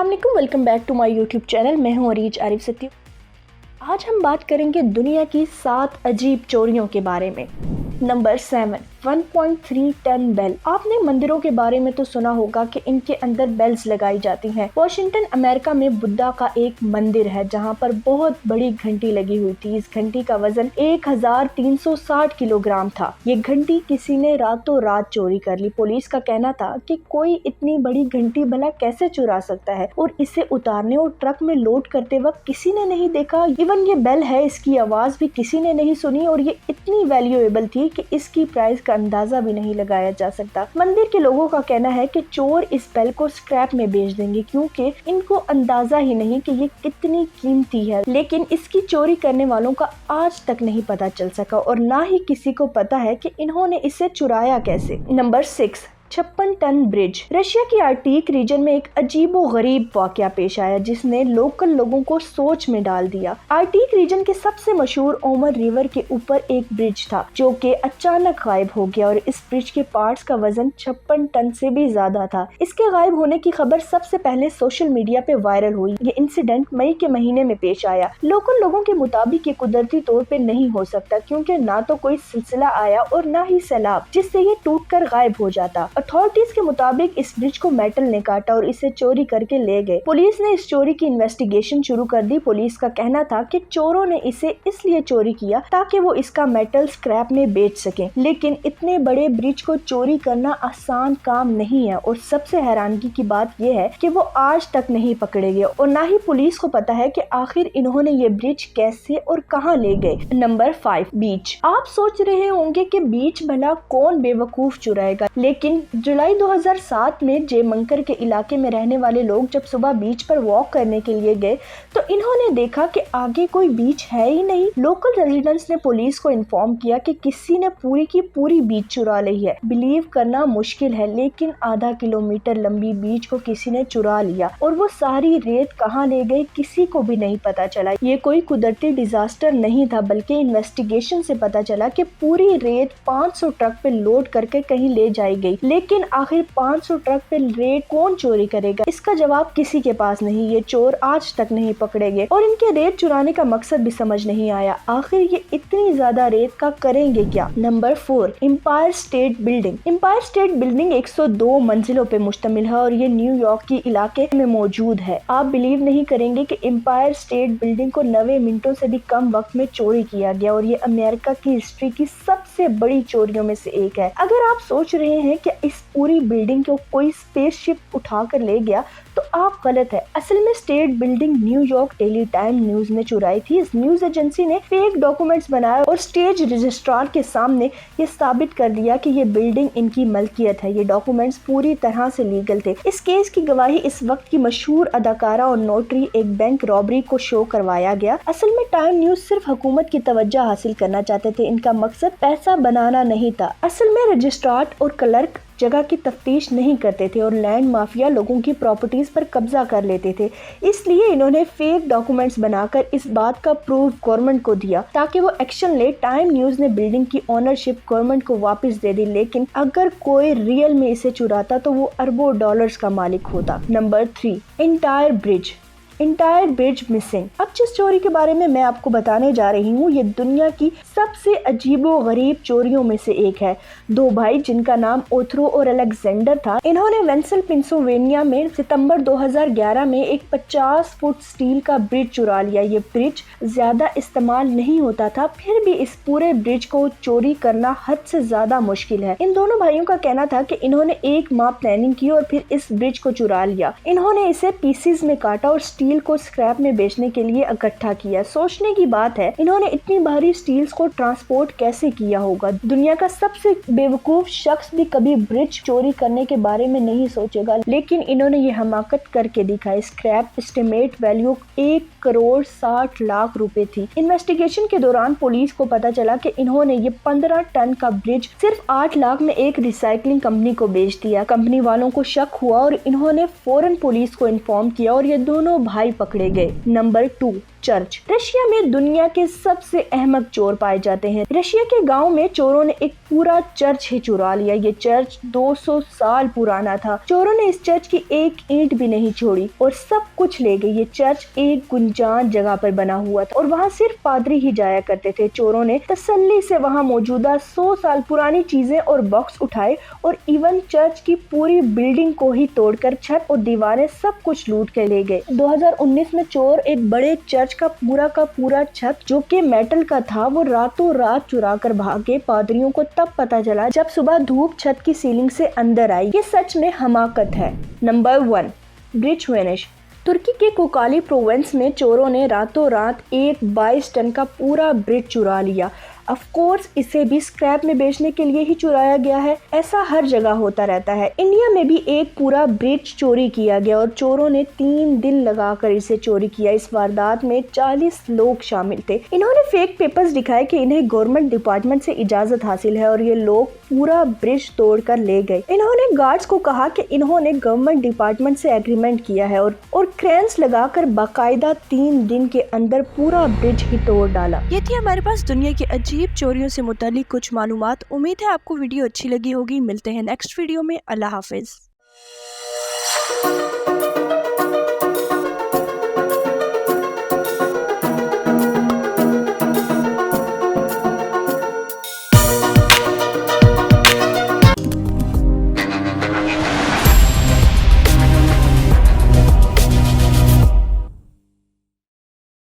अस्सलाम वालेकुम, welcome back to my YouTube channel. मैं हूं अरीज आरिफ सत्ती। आज हम बात करेंगे दुनिया की 7 अजीब चोरियों के बारे में। Number 7, 1.3 ton bell. आपने मंदिरों के बारे में तो सुना होगा कि इनके अंदर बेल्स लगाई जाती हैं। वॉशिंगटन अमेरिका में बुद्धा का एक मंदिर है जहां पर बहुत बड़ी घंटी लगी हुई थी। इस घंटी का वजन 1360 किलोग्राम था। ये घंटी किसी ने रातों रात चोरी कर ली। पुलिस का कहना था कि कोई इतनी बड़ी घंटी भला कैसे चुरा सकता है, और इसे उतारने और ट्रक में लोड करते वक्त किसी ने नहीं देखा। इवन ये बेल है, इसकी आवाज भी किसी ने नहीं सुनी, और ये इतनी वैल्यूएबल थी कि इसकी प्राइस का अंदाजा भी नहीं लगाया जा सकता। मंदिर के लोगों का कहना है कि चोर इस बेल को स्क्रैप में बेच देंगे क्योंकि इनको अंदाजा ही नहीं कि ये कितनी कीमती है। लेकिन इसकी चोरी करने वालों का आज तक नहीं पता चल सका, और ना ही किसी को पता है कि इन्होंने इसे चुराया कैसे। Number 6, 56 ton bridge. रशिया की आर्टिक रीजन में एक अजीबो गरीब वाकया पेश आया जिसने लोकल लोगों को सोच में डाल दिया। आर्टिक रीजन के सबसे मशहूर ओमर रिवर के ऊपर एक ब्रिज था जो कि अचानक गायब हो गया, और इस ब्रिज के पार्ट्स का वजन 56 टन से भी ज्यादा था। इसके गायब होने की खबर सबसे पहले सोशल मीडिया पे वायरल हुई। ये इंसिडेंट मई के महीने में पेश आया। लोकल लोगों के मुताबिक ये कुदरती तौर पे नहीं हो सकता क्योंकि ना तो कोई सिलसिला आया और ना ही सैलाब जिससे ये टूटकर गायब हो जाता। अथॉरिटीज के मुताबिक इस ब्रिज को मेटल ने काटा और इसे चोरी करके ले गए। पुलिस ने इस चोरी की इन्वेस्टिगेशन शुरू कर दी। पुलिस का कहना था कि चोरों ने इसे इसलिए चोरी किया ताकि वो इसका मेटल स्क्रैप में बेच सकें। लेकिन इतने बड़े ब्रिज को चोरी करना आसान काम नहीं है, और सबसे हैरानगी की बात यह है कि वो आज तक नहीं पकड़े गए, और ना ही पुलिस को पता है कि आखिर इन्होंने ये ब्रिज कैसे और कहां ले गए। नंबर 5, बीच। आप सोच रहे होंगे कि बीच भला कौन बेवकूफ चुराएगा, लेकिन जुलाई 2007 में जयमंकर के इलाके में रहने वाले लोग जब सुबह बीच पर वॉक करने के लिए गए तो इन्होंने देखा कि आगे कोई बीच है ही नहीं। लोकल रेजिडेंट्स ने पुलिस को इन्फॉर्म किया कि किसी ने पूरी की पूरी बीच चुरा ली है। बिलीव करना मुश्किल है, लेकिन आधा किलोमीटर लंबी बीच को किसी ने चुरा लिया, और वो सारी रेत कहाँ ले गई किसी को भी नहीं पता चला। ये कोई कुदरती डिजास्टर नहीं था, बल्कि इन्वेस्टिगेशन से पता चला कि पूरी रेत 500 ट्रक पे लोड करके कहीं ले जाई गई। लेकिन आखिर 500 ट्रक पे रेत कौन चोरी करेगा, इसका जवाब किसी के पास नहीं। ये चोर आज तक नहीं पकड़े गए, और इनके रेत चुराने का मकसद भी समझ नहीं आया। आखिर ये इतनी ज्यादा रेत का करेंगे क्या। Number 4, Empire State Building. Empire State Building 102 मंजिलों पे मुश्तमिल है और ये न्यूयॉर्क के इलाके में मौजूद है। आप बिलीव नहीं करेंगे कि एम्पायर स्टेट बिल्डिंग को 90 मिनटों से भी कम वक्त में चोरी किया गया, और ये अमेरिका की हिस्ट्री की सबसे बड़ी चोरियों में से एक है। अगर आप सोच रहे हैं कि इस पूरी बिल्डिंग को कोई स्पेसशिप उठाकर ले गया तो आप गलत है। असल में state building New York daily time news ने चुराई थी। इस न्यूज एजेंसी ने फेक डॉक्यूमेंट्स बनाए और स्टेज रजिस्ट्रार के सामने ये साबित कर दिया कि ये बिल्डिंग इनकी मलकियत है। ये डॉक्यूमेंट्स पूरी तरह से लीगल थे। इस केस की गवाही इस वक्त की मशहूर अदाकारा और नोटरी एक बैंक रॉबरी को शो करवाया गया। असल में टाइम न्यूज सिर्फ हुकूमत की तवज्जो हासिल करना चाहते थे। इनका मकसद पैसा बनाना नहीं था। असल में रजिस्ट्रार और क्लर्क जगह की तफ्तीश नहीं करते थे और लैंड माफिया लोगों की प्रॉपर्टीज पर कब्जा कर लेते थे। इसलिए इन्होंने फेक डॉक्यूमेंट्स बनाकर इस बात का प्रूफ गवर्नमेंट को दिया ताकि वो एक्शन ले। टाइम न्यूज ने बिल्डिंग की ओनरशिप गवर्नमेंट को वापस दे दी, लेकिन अगर कोई रियल में इसे चुराता तो वो अरबों डॉलर्स का मालिक होता। Number 3, entire bridge. Entire bridge missing. अब जिस चोरी के बारे में मैं आपको बताने जा रही हूँ ये दुनिया की सबसे अजीबो गरीब चोरियों में से एक है। 2 भाई जिनका नाम ओथरो और अलेक्जेंडर था, इन्होंने वेंसल पेंसिल्वेनिया में सितंबर 2011 में एक 50 फुट स्टील का ब्रिज चुरा लिया। ये ब्रिज ज्यादा इस्तेमाल नहीं होता था, फिर भी इस पूरे ब्रिज को चोरी करना हद से ज्यादा मुश्किल है। इन दोनों भाइयों का कहना था कि इन्होंने एक माह प्लानिंग की और फिर इस ब्रिज को चुरा लिया। इन्होंने इसे पीसेस में काटा और स्टील को स्क्रैप में बेचने के लिए इकट्ठा किया। सोचने की बात है इन्होंने इतनी भारी स्टील्स को ट्रांसपोर्ट कैसे किया होगा। दुनिया का सबसे बेवकूफ शख्स भी कभी ब्रिज चोरी करने के बारे में नहीं सोचेगा, लेकिन इन्होंने ये हमाकत करके दिखाई। स्क्रैप एस्टिमेट वैल्यू 1,60,00,000 रुपए थी। इन्वेस्टिगेशन के दौरान पुलिस को पता चला कि इन्होंने ये 15 टन का ब्रिज सिर्फ 8 लाख में एक रिसाइकलिंग कंपनी को बेच दिया। कंपनी वालों को शक हुआ और इन्होंने फौरन पुलिस को इन्फॉर्म किया और ये दोनों भाई पकड़े गए। Number 2, church. रशिया में दुनिया के सबसे अहमक चोर पाए जाते हैं। रशिया के गांव में चोरों ने एक पूरा चर्च ही चुरा लिया। ये चर्च 200 साल पुराना था। चोरों ने इस चर्च की एक ईंट भी नहीं छोड़ी और सब कुछ ले गए। ये चर्च एक गुंजान जगह पर बना हुआ था और वहाँ सिर्फ पादरी ही जाया करते थे। चोरों ने तसल्ली से वहाँ मौजूदा 100 साल पुरानी चीजें और बॉक्स उठाए और इवन चर्च की पूरी बिल्डिंग को ही तोड़कर छत और दीवारें सब कुछ लूट कर ले गए। 2019 में चोर एक बड़े चर्च का पूरा छत जो कि मेटल का था वो रातों रात चुरा कर भागे। पादरियों को तब पता चला जब सुबह धूप छत की सीलिंग से अंदर आई। ये सच में हमाकत है। Number 1, bridge vanish. तुर्की के कोकाली प्रोविंस में चोरों ने रातों रात एक 22 टन का पूरा ब्रिज चुरा लिया। ऑफ कोर्स इसे भी स्क्रैप में बेचने के लिए ही चुराया गया है। ऐसा हर जगह होता रहता है। इंडिया में भी एक पूरा ब्रिज चोरी किया गया और चोरों ने 3 दिन लगाकर इसे चोरी किया। इस वारदात में 40 लोग शामिल थे। इन्होंने फेक पेपर्स दिखाए कि इन्हें गवर्नमेंट डिपार्टमेंट से इजाजत हासिल है और ये लोग पूरा ब्रिज तोड़कर ले गए। इन्होंने गार्ड्स को कहा कि इन्होंने गवर्नमेंट डिपार्टमेंट से एग्रीमेंट किया है और क्रेन्स लगाकर बाकायदा 3 दिन के अंदर पूरा ब्रिज ही तोड़ डाला। ये थी हमारे पास दुनिया की अजीब चोरियों से मुतालिक कुछ मालूमात। उम्मीद है आपको वीडियो अच्छी लगी होगी। मिलते हैं नेक्स्ट वीडियो में। अल्लाह हाफिज।